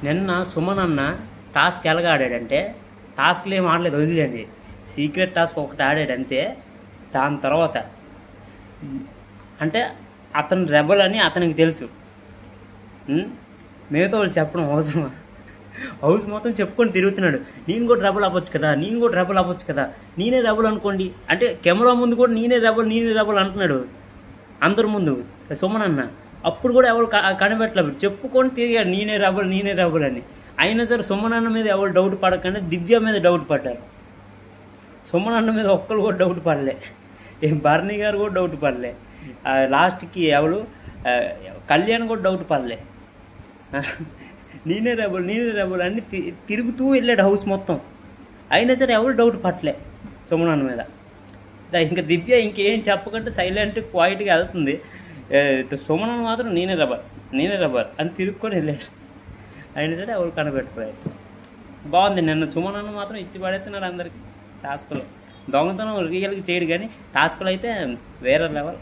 నిన్న సుమన్ అన్న టాస్క్ ఎలాగ ఆడాడంటే, టాస్క్లు ఏం ఆడలేదు, వదిలేండి. సీక్రెట్ టాస్క్ ఒకటి ఆడాడు అంతే. దాని తర్వాత అంటే అతను రెబల్ అని అతనికి తెలుసు. మిగతా వాళ్ళు చెప్పడం అవసరమా? హౌస్ మొత్తం చెప్పుకొని తిరుగుతున్నాడు. నేను కూడా రెబల్ అవ్వచ్చు కదా, నేను కూడా రెబల్ అవ్వచ్చు కదా, నేనే రెబల్ అనుకోండి అంటే కెమెరా ముందు కూడా నేనే రెబల్ అంటున్నాడు అందరి ముందు సుమన్ అన్న. అప్పుడు కూడా ఎవరు కనిపెట్టలేదు, చెప్పుకొని తిరిగాడు నేనే రెబల్ అని. అయినా సరే సుమన్ అన్న మీద ఎవరు డౌట్ పడకండి, దివ్య మీద డౌట్ పడ్డారు. సుమన్ అన్న మీద ఒక్కరు కూడా డౌట్ పడలే, భరణి గారు కూడా డౌట్ పడలే, లాస్ట్కి ఎవరు కళ్యాణ్ కూడా డౌట్ పడలే. నేనే రెబల్ అని తిరుగుతూ వెళ్ళాడు హౌస్ మొత్తం. అయినా సరే ఎవరు డౌట్ పట్టలే సుమన్ అన్న మీద. ఇంకా దివ్య ఇంకేం చెప్పకంటే సైలెంట్ క్వైట్గా వెళ్తుంది. సుమన్ అన్న మాత్రం నేనే రెబల్ అని తిరుగుకొని వెళ్ళాడు. అయినా సరే ఎవరు కనబెట్టుకోలేదు. బాగుంది. నిన్న సుమన్ అన్న మాత్రం ఇచ్చి పడేస్తున్నాడు అందరికి టాస్క్లో. దొంగతనం రియల్గా చేయడు కానీ టాస్క్లో అయితే వేరే లెవెల్.